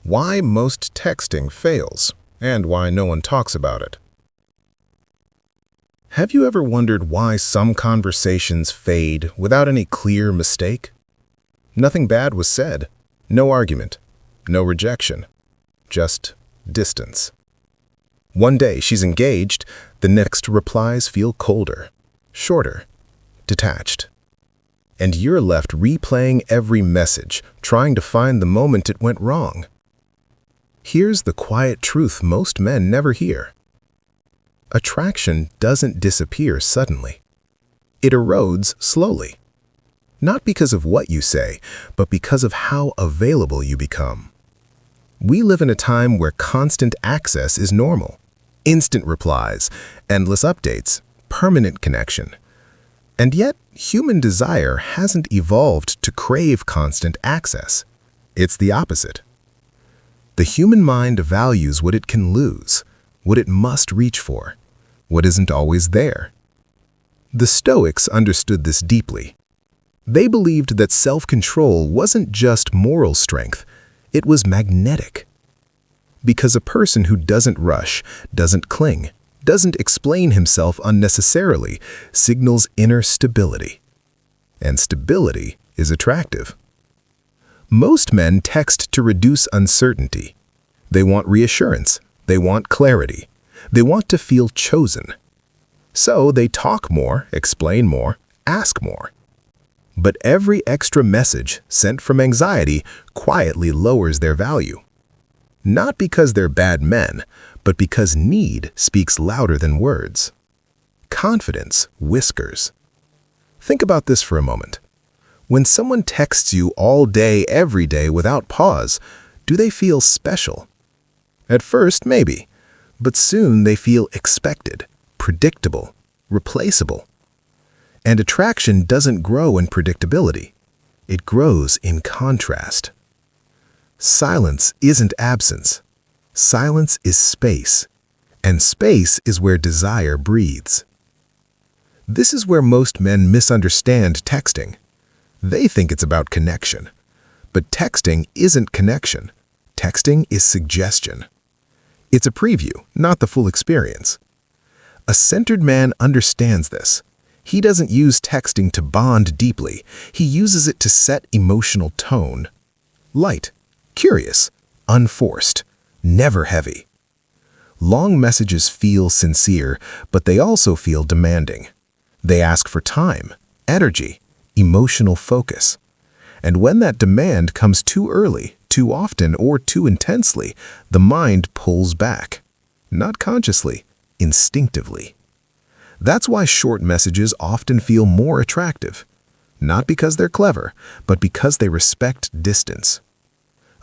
Why most texting fails, and why no one talks about it. Have you ever wondered why some conversations fade without any clear mistake? Nothing bad was said, no argument, no rejection, just distance. One day she's engaged, the next replies feel colder, shorter, detached. And you're left replaying every message, trying to find the moment it went wrong. Here's the quiet truth most men never hear. Attraction doesn't disappear suddenly. It erodes slowly. Not because of what you say, but because of how available you become. We live in a time where constant access is normal. Instant replies, endless updates, permanent connection. And yet, human desire hasn't evolved to crave constant access. It's the opposite. The human mind values what it can lose, what it must reach for, what isn't always there. The Stoics understood this deeply. They believed that self-control wasn't just moral strength, it was magnetic. Because a person who doesn't rush, doesn't cling, doesn't explain himself unnecessarily, signals inner stability. And stability is attractive. Most men text to reduce uncertainty. They want reassurance. They want clarity. They want to feel chosen. So they talk more, explain more, ask more. But every extra message sent from anxiety quietly lowers their value. Not because they're bad men, but because need speaks louder than words. Confidence whispers. Think about this for a moment. When someone texts you all day, every day without pause, do they feel special? At first, maybe, but soon they feel expected, predictable, replaceable. And attraction doesn't grow in predictability. It grows in contrast. Silence isn't absence. Silence is space, and space is where desire breathes. This is where most men misunderstand texting. They think it's about connection. But texting isn't connection. Texting is suggestion. It's a preview, not the full experience. A centered man understands this. He doesn't use texting to bond deeply. He uses it to set emotional tone. Light, curious, unforced, never heavy. Long messages feel sincere, but they also feel demanding. They ask for time, energy, emotional focus. And when that demand comes too early, too often, or too intensely, the mind pulls back. Not consciously, instinctively. That's why short messages often feel more attractive. Not because they're clever, but because they respect distance.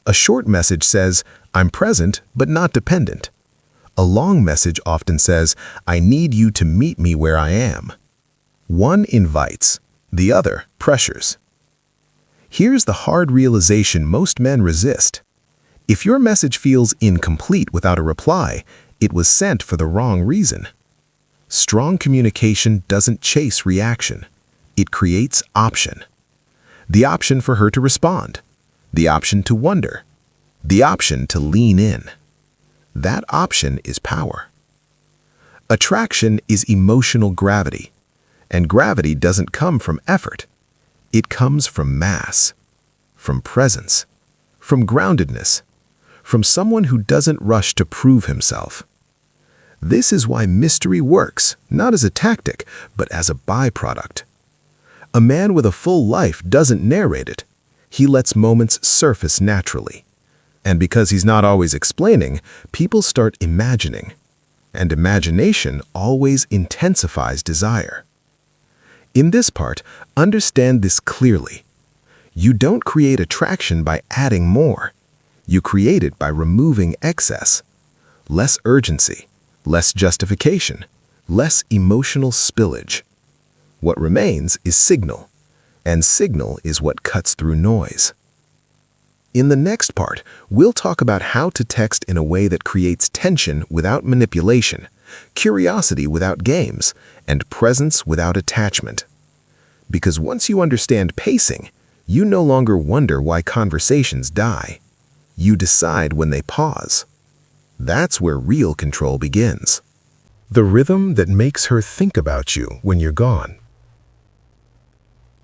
A short message says, "I'm present, but not dependent." A long message often says, "I need you to meet me where I am." One invites, the other pressures. Here's the hard realization most men resist. If your message feels incomplete without a reply, it was sent for the wrong reason. Strong communication doesn't chase reaction. It creates option. The option for her to respond. The option to wonder. The option to lean in. That option is power. Attraction is emotional gravity. And gravity doesn't come from effort. It comes from mass, from presence, from groundedness, from someone who doesn't rush to prove himself. This is why mystery works, not as a tactic, but as a byproduct. A man with a full life doesn't narrate it. He lets moments surface naturally. And because he's not always explaining, people start imagining. And imagination always intensifies desire. In this part, understand this clearly. You don't create attraction by adding more. You create it by removing excess. Less urgency, less justification, less emotional spillage. What remains is signal, and signal is what cuts through noise. In the next part, we'll talk about how to text in a way that creates tension without manipulation, curiosity without games, and presence without attachment. Because once you understand pacing, you no longer wonder why conversations die. You decide when they pause. That's where real control begins. The rhythm that makes her think about you when you're gone.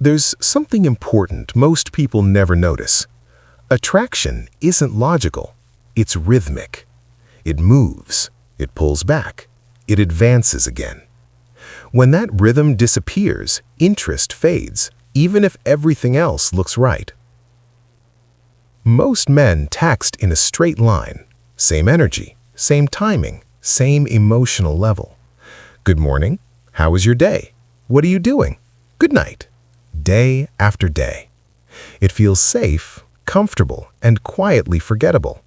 There's something important most people never notice. Attraction isn't logical, it's rhythmic. It moves, it pulls back, it advances again. When that rhythm disappears, interest fades, even if everything else looks right. Most men text in a straight line, same energy, same timing, same emotional level. Good morning, how was your day? What are you doing? Good night. Day after day. It feels safe, comfortable, and quietly forgettable.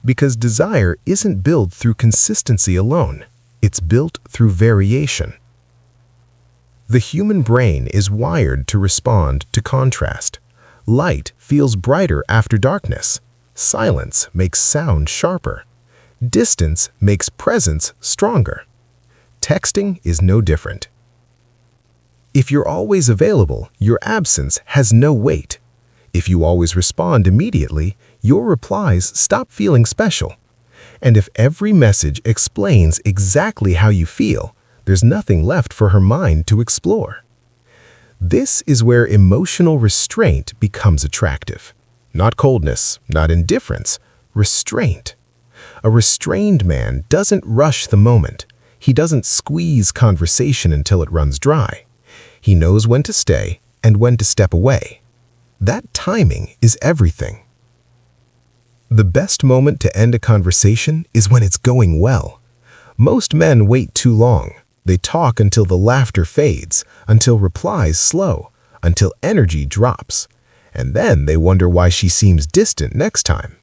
Because desire isn't built through consistency alone, it's built through variation. The human brain is wired to respond to contrast. Light feels brighter after darkness. Silence makes sound sharper. Distance makes presence stronger. Texting is no different. If you're always available, your absence has no weight. If you always respond immediately, your replies stop feeling special. And if every message explains exactly how you feel, there's nothing left for her mind to explore. This is where emotional restraint becomes attractive. Not coldness, not indifference, restraint. A restrained man doesn't rush the moment. He doesn't squeeze conversation until it runs dry. He knows when to stay and when to step away. That timing is everything. The best moment to end a conversation is when it's going well. Most men wait too long. They talk until the laughter fades, until replies slow, until energy drops. And then they wonder why she seems distant next time.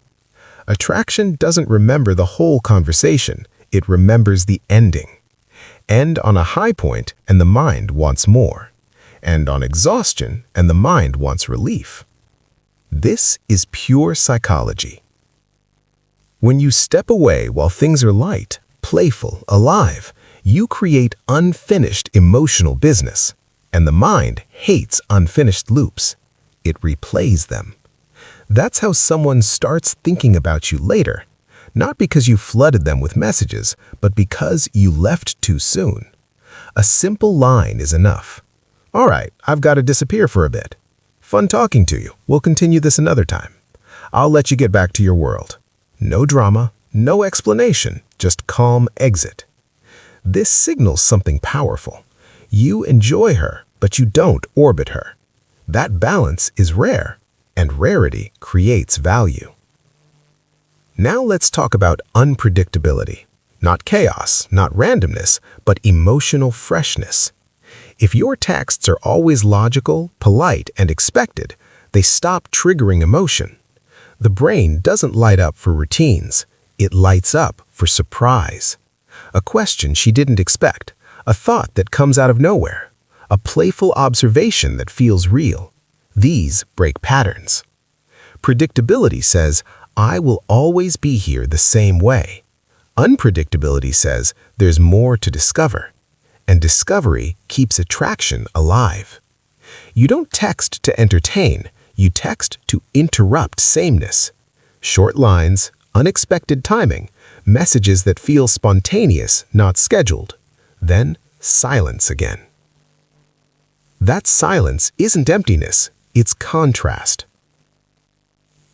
Attraction doesn't remember the whole conversation. It remembers the ending. End on a high point and the mind wants more. End on exhaustion and the mind wants relief. This is pure psychology. When you step away while things are light, playful, alive, you create unfinished emotional business. And the mind hates unfinished loops. It replays them. That's how someone starts thinking about you later. Not because you flooded them with messages, but because you left too soon. A simple line is enough. All right, I've got to disappear for a bit. Fun talking to you. We'll continue this another time. I'll let you get back to your world. No drama, no explanation, just calm exit. This signals something powerful. You enjoy her, but you don't orbit her. That balance is rare, and rarity creates value. Now let's talk about unpredictability. Not chaos, not randomness, but emotional freshness. If your texts are always logical, polite, and expected, they stop triggering emotion. The brain doesn't light up for routines. It lights up for surprise. A question she didn't expect, a thought that comes out of nowhere, a playful observation that feels real. These break patterns. Predictability says, I will always be here the same way. Unpredictability says, there's more to discover. And discovery keeps attraction alive. You don't text to entertain, you text to interrupt sameness. Short lines, unexpected timing, messages that feel spontaneous, not scheduled. Then silence again. That silence isn't emptiness, it's contrast.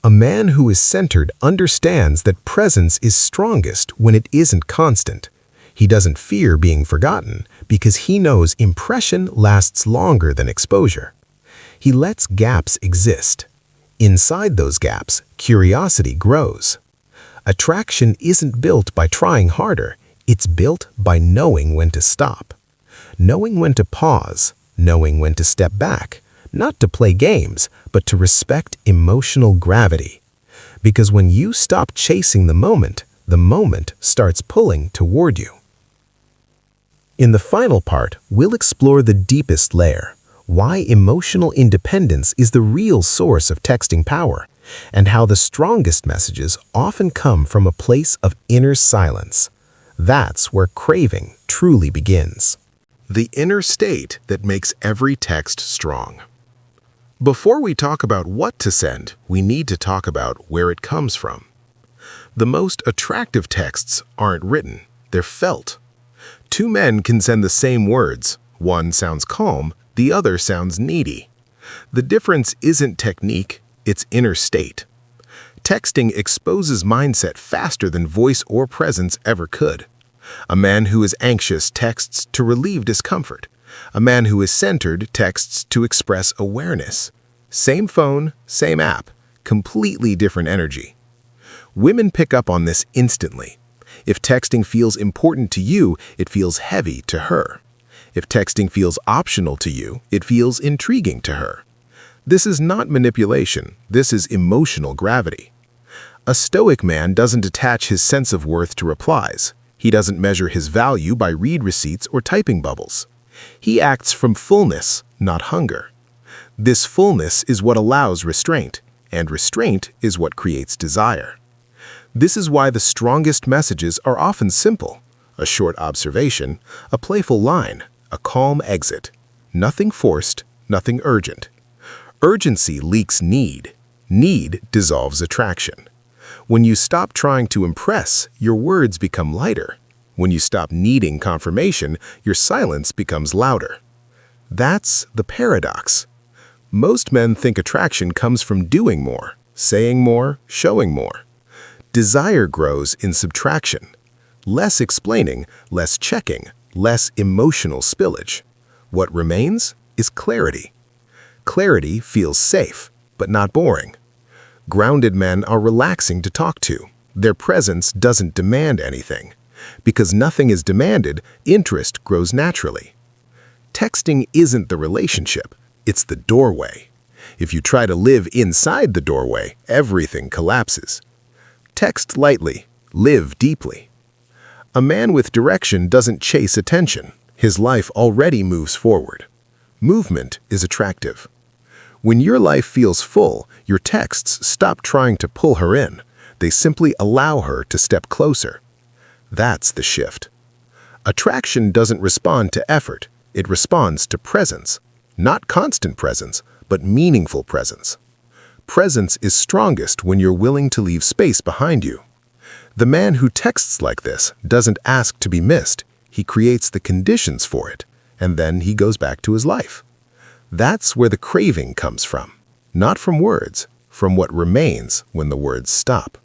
A man who is centered understands that presence is strongest when it isn't constant. He doesn't fear being forgotten because he knows impression lasts longer than exposure. He lets gaps exist. Inside those gaps, curiosity grows. Attraction isn't built by trying harder, it's built by knowing when to stop. Knowing when to pause, knowing when to step back, not to play games, but to respect emotional gravity. Because when you stop chasing the moment starts pulling toward you. In the final part, we'll explore the deepest layer, why emotional independence is the real source of texting power, and how the strongest messages often come from a place of inner silence. That's where craving truly begins. The inner state that makes every text strong. Before we talk about what to send, we need to talk about where it comes from. The most attractive texts aren't written, they're felt. Two men can send the same words. One sounds calm, the other sounds needy. The difference isn't technique, it's inner state. Texting exposes mindset faster than voice or presence ever could. A man who is anxious texts to relieve discomfort. A man who is centered texts to express awareness. Same phone, same app, completely different energy. Women pick up on this instantly. If texting feels important to you, it feels heavy to her. If texting feels optional to you, it feels intriguing to her. This is not manipulation, this is emotional gravity. A Stoic man doesn't attach his sense of worth to replies. He doesn't measure his value by read receipts or typing bubbles. He acts from fullness, not hunger. This fullness is what allows restraint, and restraint is what creates desire. This is why the strongest messages are often simple. A short observation, a playful line, a calm exit. Nothing forced, nothing urgent. Urgency leaks need. Need dissolves attraction. When you stop trying to impress, your words become lighter. When you stop needing confirmation, your silence becomes louder. That's the paradox. Most men think attraction comes from doing more, saying more, showing more. Desire grows in subtraction. Less explaining, less checking, less emotional spillage. What remains is clarity. Clarity feels safe, but not boring. Grounded men are relaxing to talk to. Their presence doesn't demand anything. Because nothing is demanded, interest grows naturally. Texting isn't the relationship, it's the doorway. If you try to live inside the doorway, everything collapses. Text lightly, live deeply. A man with direction doesn't chase attention. His life already moves forward. Movement is attractive. When your life feels full, your texts stop trying to pull her in. They simply allow her to step closer. That's the shift. Attraction doesn't respond to effort. It responds to presence. Not constant presence, but meaningful presence. Presence is strongest when you're willing to leave space behind you. The man who texts like this doesn't ask to be missed. He creates the conditions for it, and then he goes back to his life. That's where the craving comes from. Not from words, from what remains when the words stop.